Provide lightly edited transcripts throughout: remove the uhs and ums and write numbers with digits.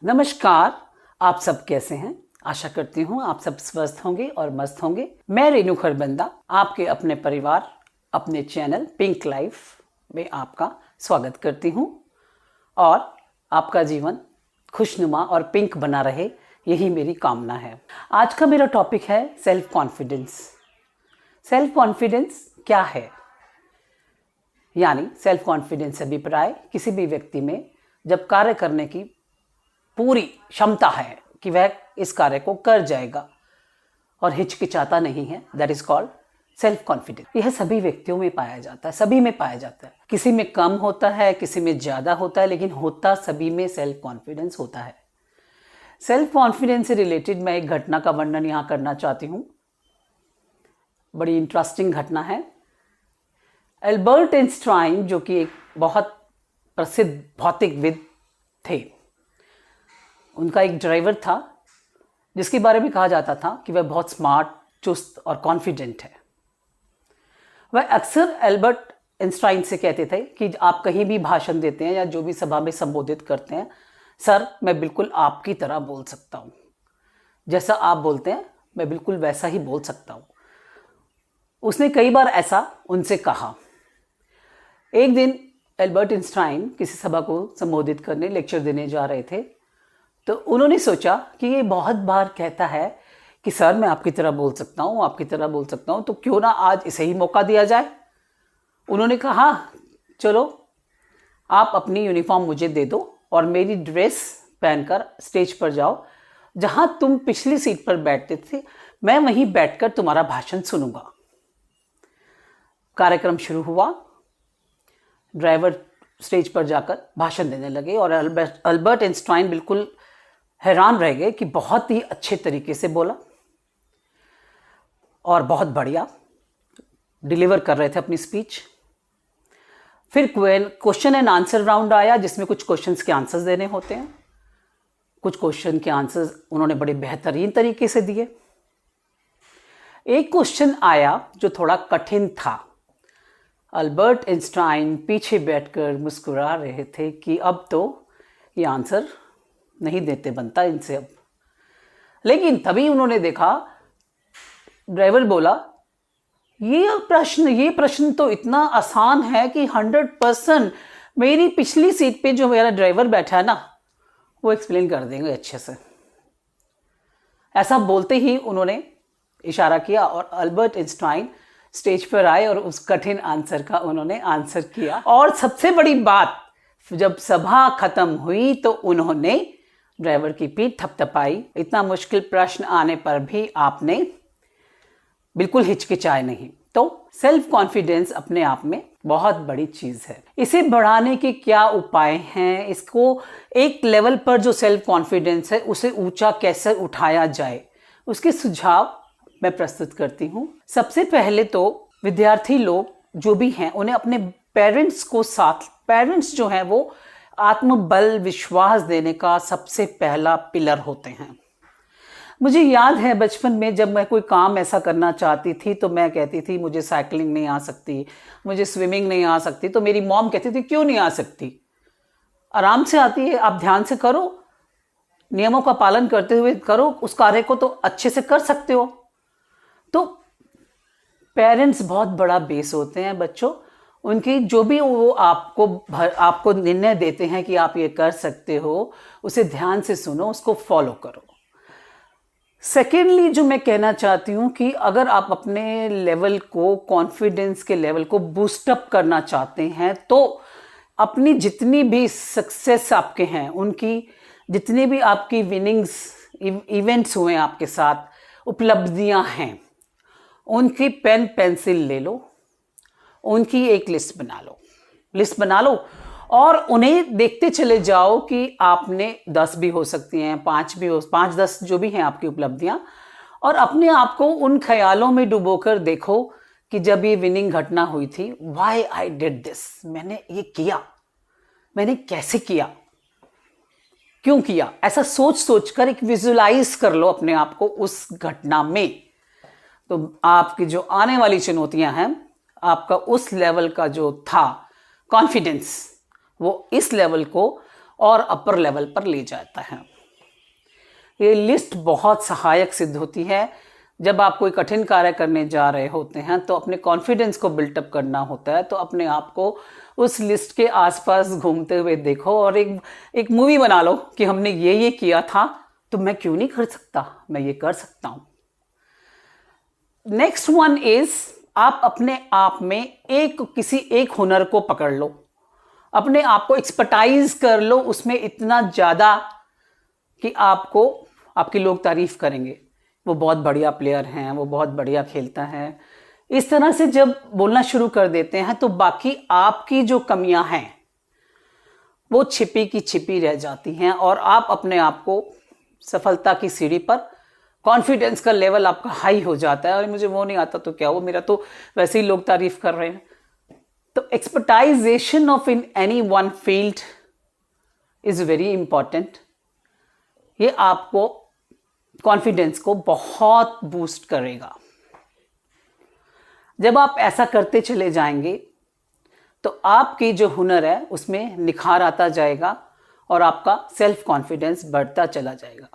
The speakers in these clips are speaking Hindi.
नमस्कार। आप सब कैसे हैं? आशा करती हूँ आप सब स्वस्थ होंगे और मस्त होंगे। मैं रेनू खरबंदा आपके अपने परिवार अपने चैनल पिंक लाइफ में आपका स्वागत करती हूँ और आपका जीवन खुशनुमा और पिंक बना रहे, यही मेरी कामना है। आज का मेरा टॉपिक है सेल्फ कॉन्फिडेंस। सेल्फ कॉन्फिडेंस क्या है? यानी सेल्फ कॉन्फिडेंस अभिप्राय किसी भी व्यक्ति में जब कार्य करने की पूरी क्षमता है कि वह इस कार्य को कर जाएगा और हिचकिचाता नहीं है, that is called self confidence. यह सभी व्यक्तियों में पाया जाता है, सभी में पाया जाता है। किसी में कम होता है, किसी में ज़्यादा होता है, लेकिन होता सभी में सेल्फ कॉन्फिडेंस होता है। सेल्फ कॉन्फिडेंस से रिलेटेड मैं एक घटना का वर्णन यहाँ करना चाहती हूँ। बड़ी इंटरेस्टिंग घटना है। एल्बर्ट आइंस्टाइन, जो कि एक बहुत प्रसिद्ध भौतिकविद थे, उनका एक ड्राइवर था जिसके बारे में कहा जाता था कि वह बहुत स्मार्ट, चुस्त और कॉन्फिडेंट है। वह अक्सर एल्बर्ट आइंस्टाइन से कहते थे कि आप कहीं भी भाषण देते हैं या जो भी सभा में संबोधित करते हैं, सर मैं बिल्कुल आपकी तरह बोल सकता हूँ, जैसा आप बोलते हैं मैं बिल्कुल वैसा ही बोल सकता हूँ। उसने कई बार ऐसा उनसे कहा। एक दिन एल्बर्ट आइंस्टाइन किसी सभा को संबोधित करने, लेक्चर देने जा रहे थे, तो उन्होंने सोचा कि ये बहुत बार कहता है कि सर मैं आपकी तरह बोल सकता हूँ, आपकी तरह बोल सकता हूँ, तो क्यों ना आज इसे ही मौका दिया जाए। उन्होंने कहा चलो आप अपनी यूनिफॉर्म मुझे दे दो और मेरी ड्रेस पहनकर स्टेज पर जाओ, जहाँ तुम पिछली सीट पर बैठते थे मैं वहीं बैठकर तुम्हारा भाषण सुनूंगा। कार्यक्रम शुरू हुआ। ड्राइवर स्टेज पर जाकर भाषण देने लगे और एल्बर्ट आइंस्टाइन बिल्कुल हैरान रह गए कि बहुत ही अच्छे तरीके से बोला और बहुत बढ़िया डिलीवर कर रहे थे अपनी स्पीच। फिर क्वेश्चन एंड आंसर राउंड आया, जिसमें कुछ क्वेश्चंस के आंसर्स देने होते हैं। कुछ क्वेश्चन के आंसर्स उन्होंने बड़े बेहतरीन तरीके से दिए। एक क्वेश्चन आया जो थोड़ा कठिन था। एल्बर्ट आइंस्टाइन पीछे बैठकर मुस्कुरा रहे थे कि अब तो ये आंसर नहीं देते बनता इनसे अब। लेकिन तभी उन्होंने देखा, ड्राइवर बोला ये प्रश्न तो इतना आसान है कि 100% मेरी पिछली सीट पे जो मेरा ड्राइवर बैठा है ना, वो एक्सप्लेन कर देंगे अच्छे से। ऐसा बोलते ही उन्होंने इशारा किया और एल्बर्ट आइंस्टाइन स्टेज पर आए और उस कठिन आंसर का उन्होंने आंसर किया। और सबसे बड़ी बात, जब सभा खत्म हुई तो उन्होंने ड्राइवर की पीठ थपथपाई। इतना मुश्किल प्रश्न आने पर भी आपने बिल्कुल हिचकिचाए नहीं। तो सेल्फ कॉन्फिडेंस अपने आप में बहुत बड़ी चीज है। इसे बढ़ाने के क्या उपाय हैं? इसको एक लेवल पर जो सेल्फ कॉन्फिडेंस है उसे ऊंचा कैसे उठाया जाए, उसके सुझाव मैं प्रस्तुत करती हूँ। सबसे पहले तो विद्यार्थी लोग जो भी हैं उन्हें अपने पेरेंट्स जो हैं वो आत्मबल विश्वास देने का सबसे पहला पिलर होते हैं। मुझे याद है बचपन में जब मैं कोई काम ऐसा करना चाहती थी तो मैं कहती थी मुझे साइकिलिंग नहीं आ सकती, मुझे स्विमिंग नहीं आ सकती, तो मेरी मॉम कहती थी क्यों नहीं आ सकती, आराम से आती है, आप ध्यान से करो, नियमों का पालन करते हुए करो, उस कार्य को तो अच्छे से कर सकते हो। तो पेरेंट्स बहुत बड़ा बेस होते हैं बच्चों। उनकी जो भी वो आपको निर्णय देते हैं कि आप ये कर सकते हो, उसे ध्यान से सुनो, उसको फॉलो करो। सेकेंडली जो मैं कहना चाहती हूँ कि अगर आप अपने लेवल को, कॉन्फिडेंस के लेवल को बूस्टअप करना चाहते हैं तो अपनी जितनी भी सक्सेस आपके हैं, उनकी जितनी भी आपकी विनिंग्स इवेंट्स हुए आपके साथ, उपलब्धियां हैं, उनकी पेन पेंसिल ले लो, उनकी एक लिस्ट बना लो और उन्हें देखते चले जाओ कि आपने 10 भी हो सकती हैं, 5-10 जो भी हैं आपकी उपलब्धियां, और अपने आप को उन ख्यालों में डुबोकर देखो कि जब ये विनिंग घटना हुई थी, व्हाई आई डिड दिस, मैंने ये किया, मैंने कैसे किया, क्यों किया, ऐसा सोच कर एक विजुलाइज कर लो अपने आप को उस घटना में। तो आपकी जो आने वाली चुनौतियां हैं, आपका उस लेवल का जो था कॉन्फिडेंस, वो इस लेवल को और अपर लेवल पर ले जाता है। ये लिस्ट बहुत सहायक सिद्ध होती है। जब आप कोई कठिन कार्य करने जा रहे होते हैं तो अपने कॉन्फिडेंस को बिल्टअप करना होता है, तो अपने आप को उस लिस्ट के आसपास घूमते हुए देखो और एक मूवी बना लो कि हमने ये किया था, तो मैं क्यों नहीं कर सकता, मैं ये कर सकता हूं। नेक्स्ट वन इज, आप अपने आप में किसी एक हुनर को पकड़ लो, अपने आप को एक्सपर्टाइज कर लो उसमें इतना ज्यादा कि आपकी लोग तारीफ करेंगे, वो बहुत बढ़िया प्लेयर हैं, वो बहुत बढ़िया खेलता है। इस तरह से जब बोलना शुरू कर देते हैं तो बाकी आपकी जो कमियां हैं वो छिपी की छिपी रह जाती हैं और आप अपने आप को सफलता की सीढ़ी पर, कॉन्फिडेंस का लेवल आपका हाई हो जाता है। और मुझे वो नहीं आता तो क्या, वो मेरा तो वैसे ही लोग तारीफ कर रहे हैं। तो expertization of in any one field is very important. ये आपको कॉन्फिडेंस को बहुत बूस्ट करेगा। जब आप ऐसा करते चले जाएंगे तो आपकी जो हुनर है उसमें निखार आता जाएगा और आपका सेल्फ कॉन्फिडेंस बढ़ता चला जाएगा।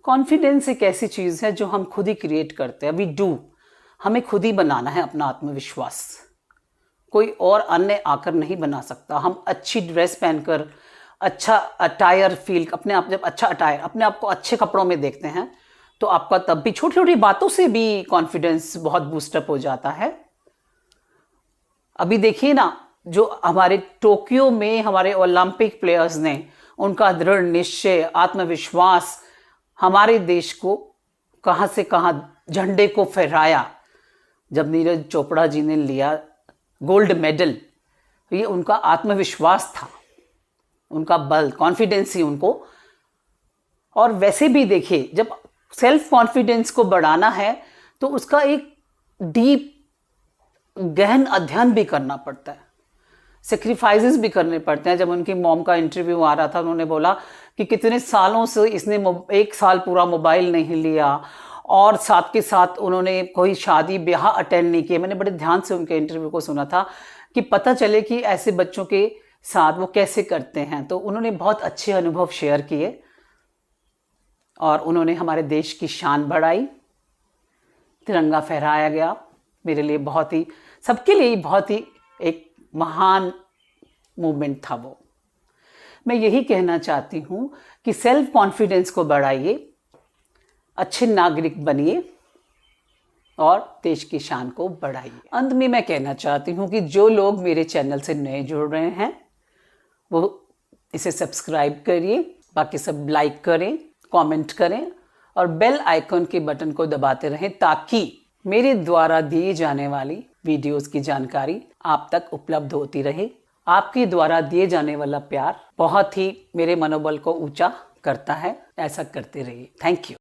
कॉन्फिडेंस एक ऐसी चीज़ है जो हम खुद ही क्रिएट करते हैं। हमें खुद ही बनाना है अपना आत्मविश्वास, कोई और अन्य आकर नहीं बना सकता। हम अच्छी ड्रेस पहनकर, अच्छा अटायर फील, जब अच्छा अटायर, अपने आप को अच्छे कपड़ों में देखते हैं तो आपका तब भी छोटी छोटी बातों से भी कॉन्फिडेंस बहुत बूस्टअप हो जाता है। अभी देखिए ना, जो हमारे टोक्यो में हमारे ओलंपिक प्लेयर्स ने, उनका दृढ़ निश्चय, आत्मविश्वास हमारे देश को कहां से कहां झंडे को फहराया। जब नीरज चोपड़ा जी ने लिया गोल्ड मेडल, ये उनका आत्मविश्वास था, उनका बल, कॉन्फिडेंस ही उनको। और वैसे भी देखिए, जब सेल्फ कॉन्फिडेंस को बढ़ाना है तो उसका एक डीप गहन अध्ययन भी करना पड़ता है, सेक्रीफाइसेस भी करने पड़ते हैं। जब उनकी मॉम का इंटरव्यू आ रहा था, उन्होंने बोला कि कितने सालों से इसने 1 साल पूरा मोबाइल नहीं लिया और साथ के साथ उन्होंने कोई शादी ब्याह अटेंड नहीं किए। मैंने बड़े ध्यान से उनके इंटरव्यू को सुना था कि पता चले कि ऐसे बच्चों के साथ वो कैसे करते हैं। तो उन्होंने बहुत अच्छे अनुभव शेयर किए और उन्होंने हमारे देश की शान बढ़ाई, तिरंगा फहराया गया। मेरे लिए बहुत ही, सबके लिए बहुत ही एक महान मूवमेंट था वो। मैं यही कहना चाहती हूँ कि सेल्फ कॉन्फिडेंस को बढ़ाइए, अच्छे नागरिक बनिए और देश की शान को बढ़ाइए। अंत में मैं कहना चाहती हूँ कि जो लोग मेरे चैनल से नए जुड़ रहे हैं वो इसे सब्सक्राइब करिए, बाकी सब लाइक करें, कमेंट करें और बेल आइकन के बटन को दबाते रहें ताकि मेरे द्वारा दी जाने वाली वीडियोस की जानकारी आप तक उपलब्ध होती रहे। आपके द्वारा दिए जाने वाला प्यार बहुत ही मेरे मनोबल को ऊंचा करता है। ऐसा करते रहिए। Thank you.